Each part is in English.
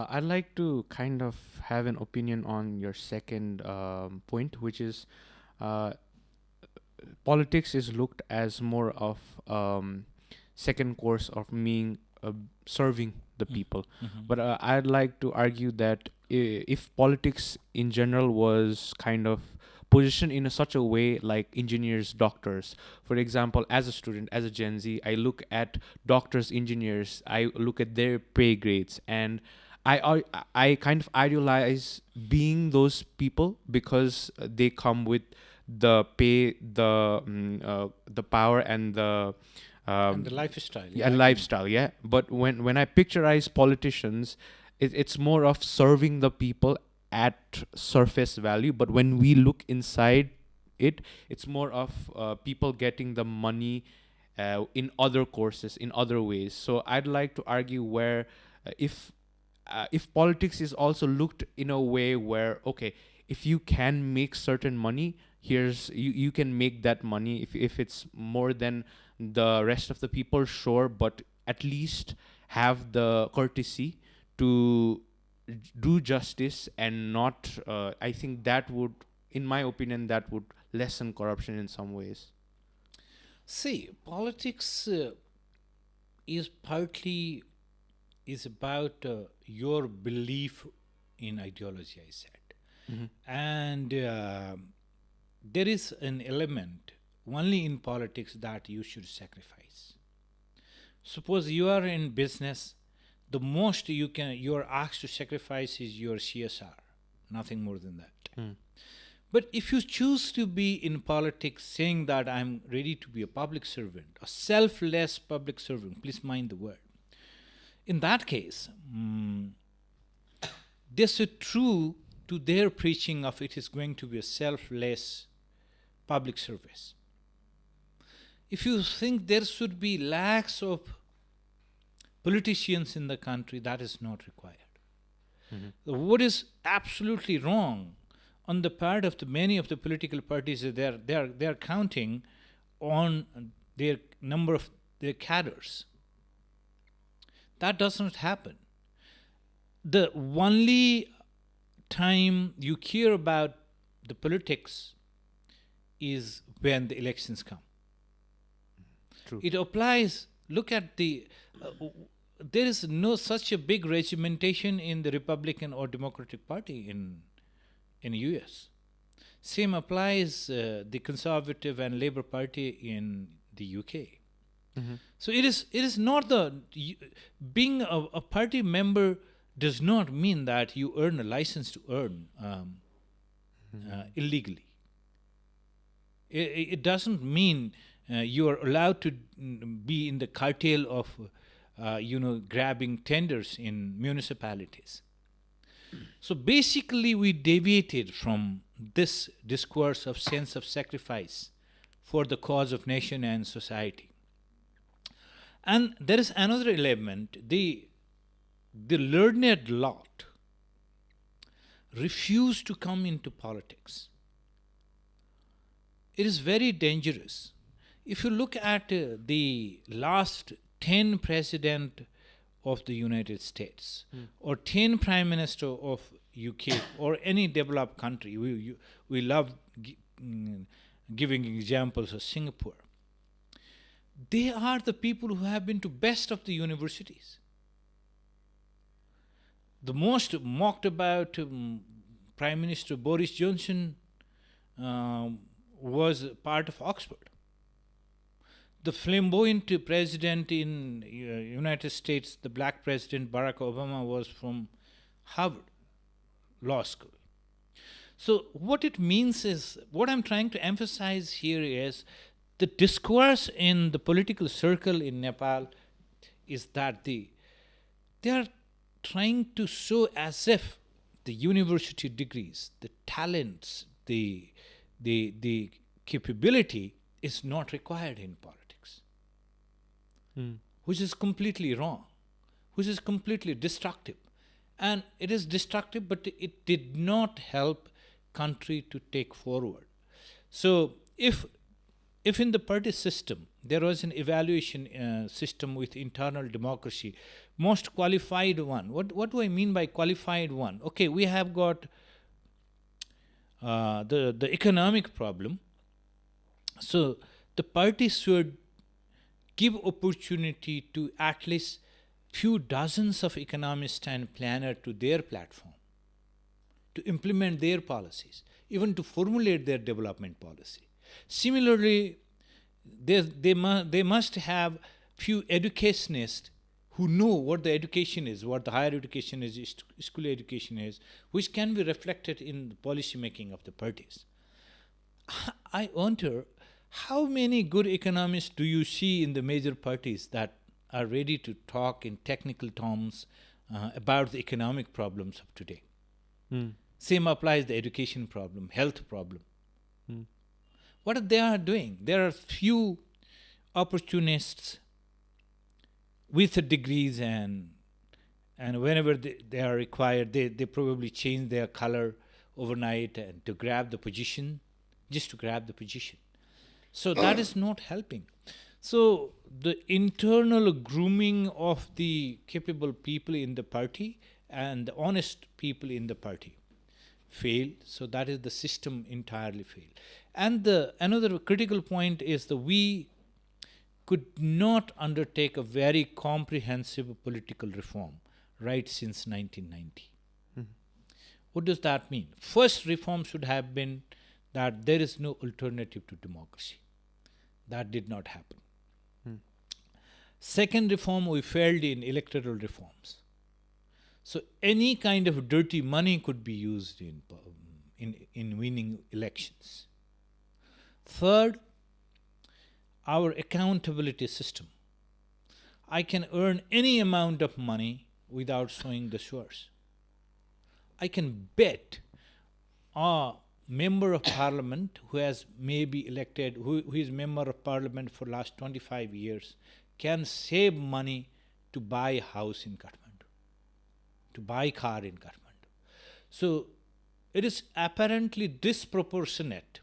I'd like to kind of have an opinion on your second point, which is uh, politics is looked as more of second course of being serving the people. Mhm. But I'd like to argue that if politics in general was kind of positioned in such a way like engineers, doctors, for example, as a student, as a Gen Z, I look at doctors, engineers, I look at their pay grades, and I kind of idealize being those people because they come with the pay, the power, and the And the lifestyle, yeah, yeah, I can. lifestyle. Yeah, but when I picturize politicians, it's more of serving the people at surface value. But when we look inside it, it's more of people getting the money in other courses, in other ways. So I'd like to argue where if politics is also looked in a way where, okay, if you can make certain money, you can make that money. If it's more than the rest of the people, sure, but at least have the courtesy to do justice and not I think that would, in my opinion, that would lessen corruption in some ways. See, politics is partly is about your belief in ideology, I said. Hmm. And there is an element only in politics that you should sacrifice. Suppose you are in business, the most you are asked to sacrifice is your CSR, nothing more than that. Mm. But if you choose to be in politics saying that I'm ready to be a public servant, a selfless public servant, please mind the word, in that case, this is true to their preaching of it is going to be a selfless public service. If you think there should be lakhs of politicians in the country, that is not required. What is absolutely wrong on the part of the many of the political parties is they are counting on their number of their cadres. That does not happen. The only time you care about the politics is when the elections come. True. It applies. Look at there is no such a big regimentation in the Republican or Democratic Party in US. Same applies the Conservative and Labour Party in the UK. So it is not being a party member does not mean that you earn a license to earn illegally. It doesn't mean you are allowed to be in the cartel of grabbing tenders in municipalities. So basically, we deviated from this discourse of sense of sacrifice for the cause of nation and society. And there is another element. The learned lot refuse to come into politics. It is very dangerous. If you look at the last 10 president of the United States or 10 prime minister of UK or any developed country, we love giving examples of Singapore. They are the people who have been to best of the universities. The most mocked about Prime Minister Boris Johnson was part of Oxford. The flamboyant president in United States, the black president Barack Obama, was from Harvard Law School. So what it means is, what I'm trying to emphasize here is the discourse in the political circle in Nepal is that they are trying to show as if the university degrees, the talents, the capability is not required in politics, which is completely wrong, which is completely destructive. And it is destructive, but it did not help country to take forward. So if in the party system there was an evaluation system with internal democracy most qualified one. What do I mean by qualified one? Okay, we have got the economic problem. So the party should give opportunity to at least few dozens of economists and planners to their platform to implement their policies, even to formulate their development policy. Similarly, they must have few educationists who know what the education is, what the higher education is, school education is, which can be reflected in the policy making of the parties. I wonder, how many good economists do you see in the major parties that are ready to talk in technical terms about the economic problems of today? Same applies the education problem, health problem. What they are doing? There are few opportunists with degrees, and whenever they are required, they probably change their color overnight and to grab the position, just to grab the position. So that is not helping. So the internal grooming of the capable people in the party and the honest people in the party failed. So that is the system entirely failed. And another critical point is that we could not undertake a very comprehensive political reform right since 1990. What does that mean? First reform should have been that there is no alternative to democracy. That did not happen. Second reform, we failed in electoral reforms. So any kind of dirty money could be used in winning elections. Third, our accountability system. I can earn any amount of money without showing the source. I can bet a member of parliament who has maybe elected, who is member of parliament for last 25 years, can save money to buy a house in Kathmandu, to buy a car in Kathmandu. So it is apparently disproportionate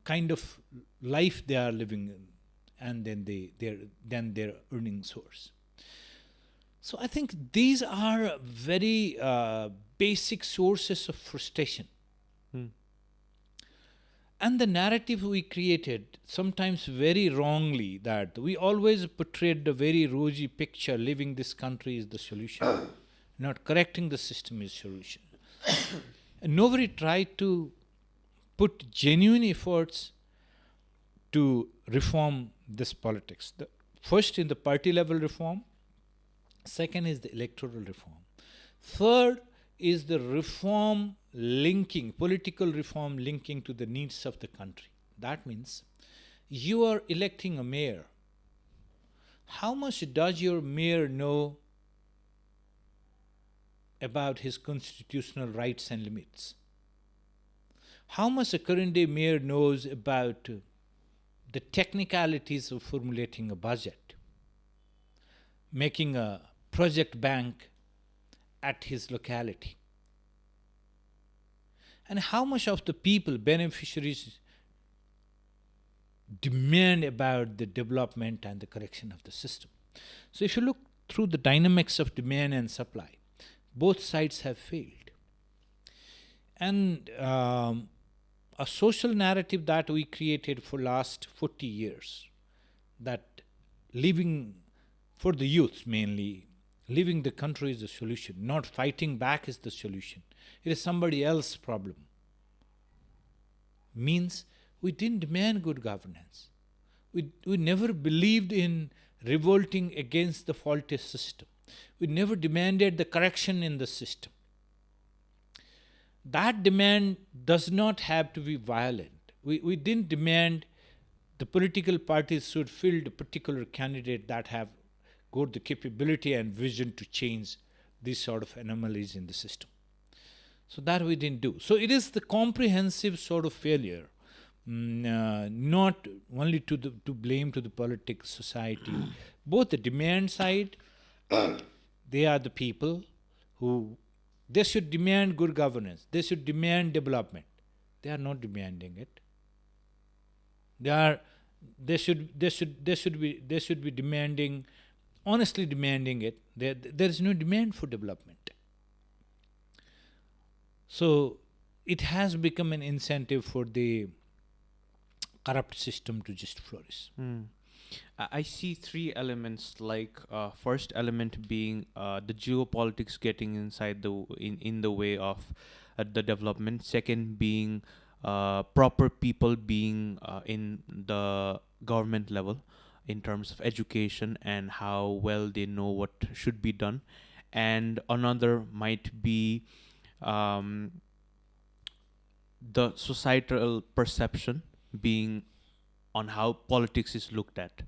kind of life they are living in, and then their earning source. So I think these are very basic sources of frustration. And the narrative we created, sometimes very wrongly, that we always portrayed the very rosy picture, leaving this country is the solution. Not correcting the system is solution. And nobody tried to put genuine efforts to reform this politics. First in the party level reform, second is the electoral reform. Third is the reform linking, political reform linking to the needs of the country. That means you are electing a mayor. How much does your mayor know about his constitutional rights and limits? How much a current day mayor knows about the technicalities of formulating a budget, making a project bank at his locality? And how much of the people, beneficiaries, demand about the development and the correction of the system? So if you look through the dynamics of demand and supply, both sides have failed. And a social narrative that we created for last 40 years, that living for the youth mainly, leaving the country is the solution, not fighting back is the solution. It is somebody else's problem. Means we didn't demand good governance. We never believed in revolting against the faulty system. We never demanded the correction in the system. That demand does not have to be violent. We didn't demand the political parties should field a particular candidate that have got the capability and vision to change these sort of anomalies in the system. So that we didn't do. So it is the comprehensive sort of failure, not only to blame to the politics, society, both the demand side, they are the people who, they should demand good governance, they should demand development. They are not demanding it. They should be demanding honestly demanding it, there is no demand for development. So it has become an incentive for the corrupt system to just flourish. I see three elements. Like first element being the geopolitics getting inside in the way of the development. Second being proper people being in the government level in terms of education and how well they know what should be done. And another might be um, the societal perception being on how politics is looked at.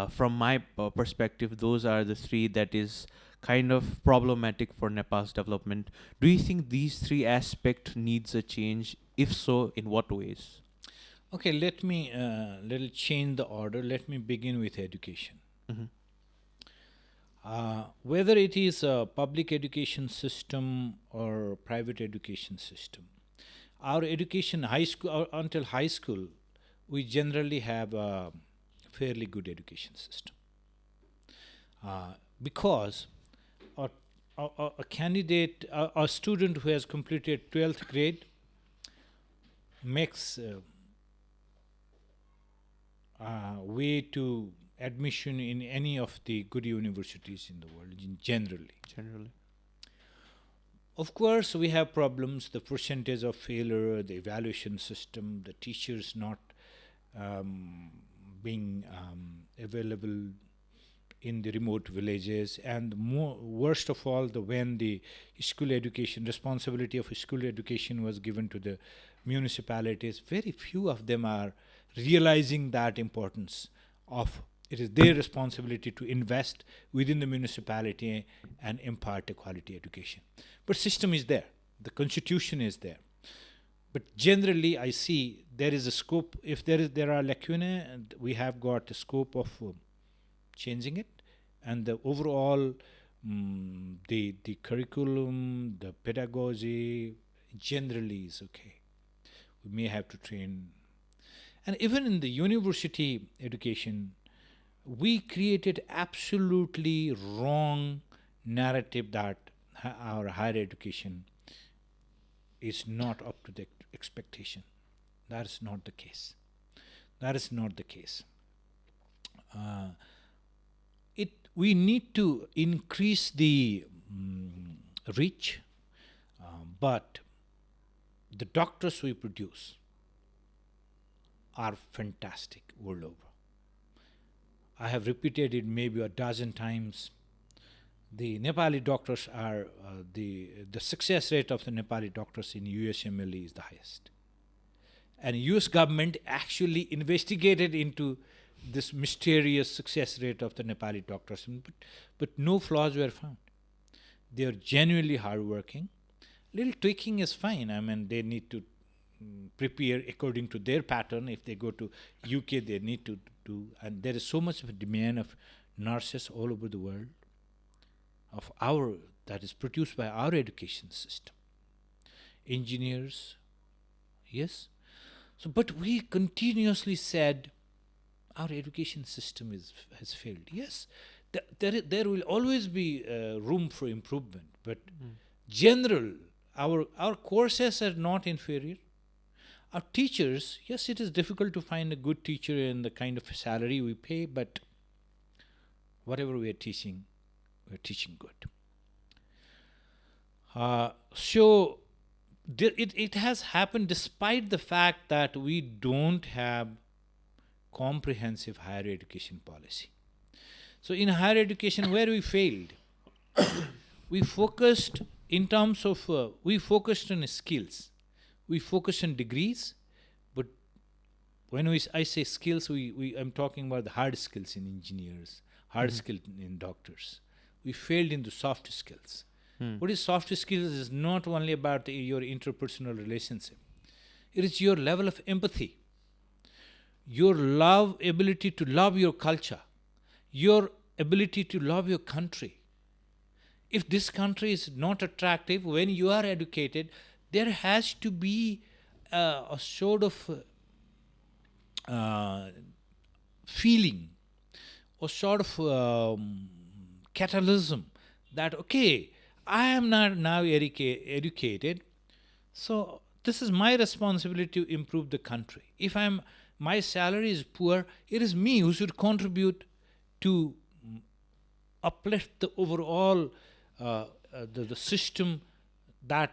From my perspective, those are the three that is kind of problematic for Nepal's development. Do you think these three aspects needs a change? If so, in what ways? Okay, let me little change the order. Let me begin with education. Mhm. Whether it is a public education system or private education system, our education high school until high school, we generally have a fairly good education system because a, a candidate, a student who has completed 12th grade makes way to admission in any of the good universities in the world generally. Generally. Of course, we have problems, the percentage of failure, the evaluation system, the teachers not being available in the remote villages, and worst of all, when the school education, responsibility of school education was given to the municipalities, very few of them are realizing that importance of it is their responsibility to invest within the municipality and impart a quality education. But system is there, the constitution is there. But generally, I see there is a scope. If there are lacunae, and we have got a scope of changing it, and the overall the curriculum, the pedagogy, generally is okay. We may have to train, and even in the university education, we created absolutely wrong narrative that our higher education is not up to the expectation. That is not the case. That is not the case. We need to increase the reach, but the doctors we produce are fantastic world over. I have repeated it maybe a dozen times. The Nepali doctors are the success rate of the Nepali doctors in USMLE is the highest, and US government actually investigated into this mysterious success rate of the Nepali doctors, but no flaws were found. They are genuinely hardworking. Little tweaking is fine. I mean, they need to prepare according to their pattern. If they go to UK, they need to do, and there is so much of a demand of nurses all over the world of our that is produced by our education system. Engineers, yes. So, but we continuously said our education system has failed. Yes, there will always be room for improvement, but general, our courses are not inferior. Our teachers, yes, it is difficult to find a good teacher in the kind of salary we pay, but whatever we are teaching, we're teaching good. So it has happened despite the fact that we don't have comprehensive higher education policy. So in higher education, where we failed, we focused in terms of, we focused on skills. We focused on degrees, but when I say skills, I'm talking about the hard skills in engineers, hard skills in doctors. We failed in the soft skills. What is soft skills is not only about your interpersonal relationship. It is your level of empathy, your ability to love your culture, your ability to love your country. If this country is not attractive, when you are educated, there has to be a sort of feeling a sort of catalysm that, okay, I am not now educated, so this is my responsibility to improve the country. If my salary is poor, it is me who should contribute to uplift the overall the system that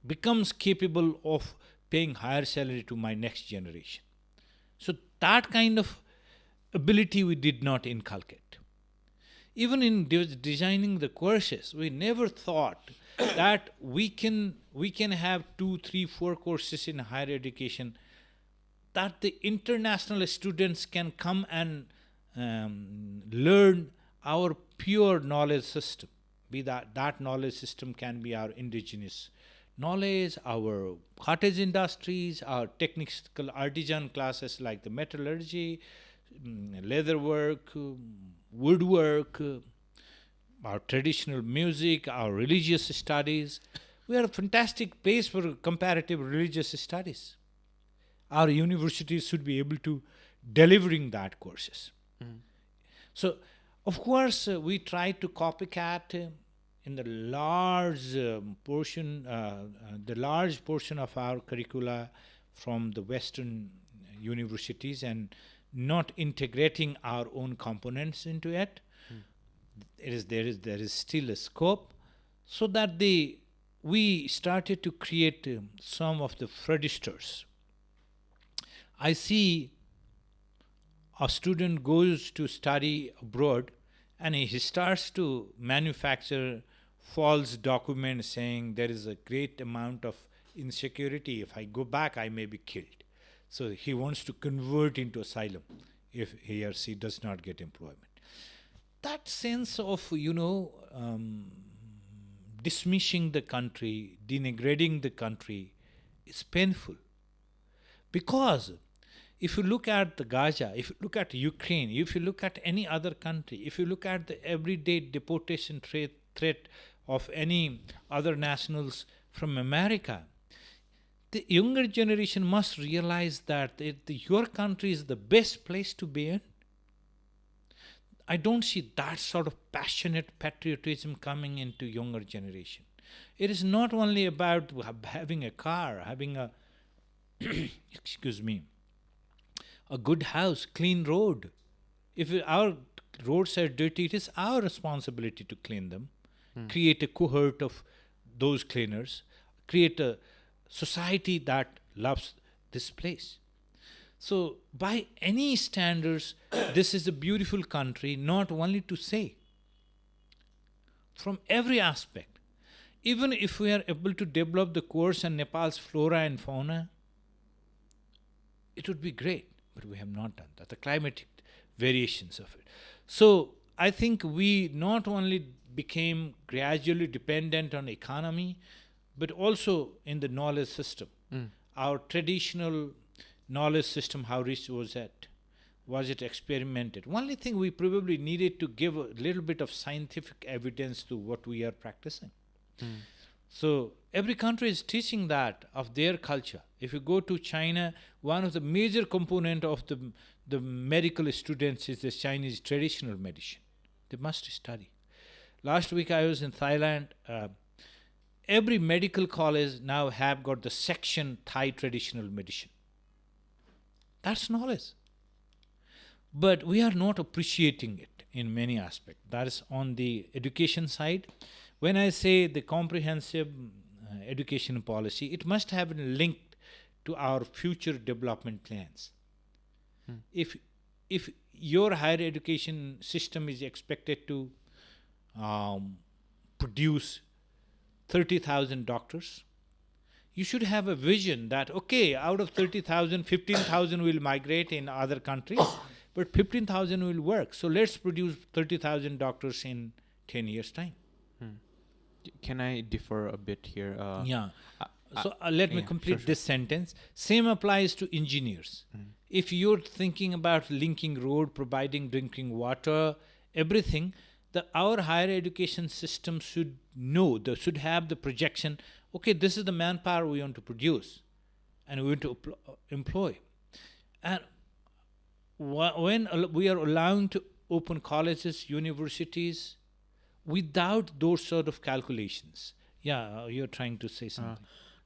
becomes capable of paying higher salary to my next generation. So that kind of ability we did not inculcate. Even in designing the courses, we never thought that we can have 2, 3, 4 courses in higher education, that the international students can come and learn our pure knowledge system. Be that knowledge system can be our indigenous knowledge, our cottage industries, our technical artisan classes like the metallurgy, leatherwork, woodwork, our traditional music, our religious studies. We are a fantastic place for comparative religious studies. Our universities should be able to delivering that courses. So, of course, we try to copycat in the large portion of our curricula from the Western universities and not integrating our own components into it. There is still a scope, so that we started to create some of the fraudsters. I see a student goes to study abroad and he starts to manufacture false documents saying there is a great amount of insecurity. If I go back, I may be killed. So he wants to convert into asylum if he or she does not get employment. That sense of, dismissing the country, denigrating the country is painful. Because if you look at the Gaza, if you look at Ukraine, if you look at any other country, if you look at the everyday deportation threat of any other nationals from America, the younger generation must realize that your country is the best place to be in. I don't see that sort of passionate patriotism coming into younger generation. It is not only about having a car, having a excuse me, a good house, clean road. If our roads are dirty, it is our responsibility to clean them, create a cohort of those cleaners, create a society that loves this place. So, by any standards, this is a beautiful country, not only to say, from every aspect. Even if we are able to develop the course on Nepal's flora and fauna, it would be great, but we have not done that, the climatic variations of it. So, I think we not only became gradually dependent on economy, but also in the knowledge system. Our traditional knowledge system, how rich was it? Was it experimented? Only thing we probably needed to give a little bit of scientific evidence to what we are practicing. So every country is teaching that of their culture. If you go to China, one of the major component of the medical students is the Chinese traditional medicine. They must study. Last week I was in Thailand. Every medical college now have got the section Thai traditional medicine. That's knowledge. But we are not appreciating it in many aspects. That is on the education side. When I say the comprehensive education policy, it must have been linked to our future development plans. If your higher education system is expected to produce 30,000 doctors, you should have a vision that, okay, out of 30,000, 15,000 will migrate in other countries, but 15,000 will work. So let's produce 30,000 doctors in 10 years' time. Can I differ a bit here? Let me complete this sentence. Same applies to engineers. If you're thinking about linking road, providing drinking water, everything, our higher education system should know, should have the projection, okay, this is the manpower we want to produce and we want to employ. And when we are allowing to open colleges, universities, without those sort of calculations. Yeah, you're trying to say something.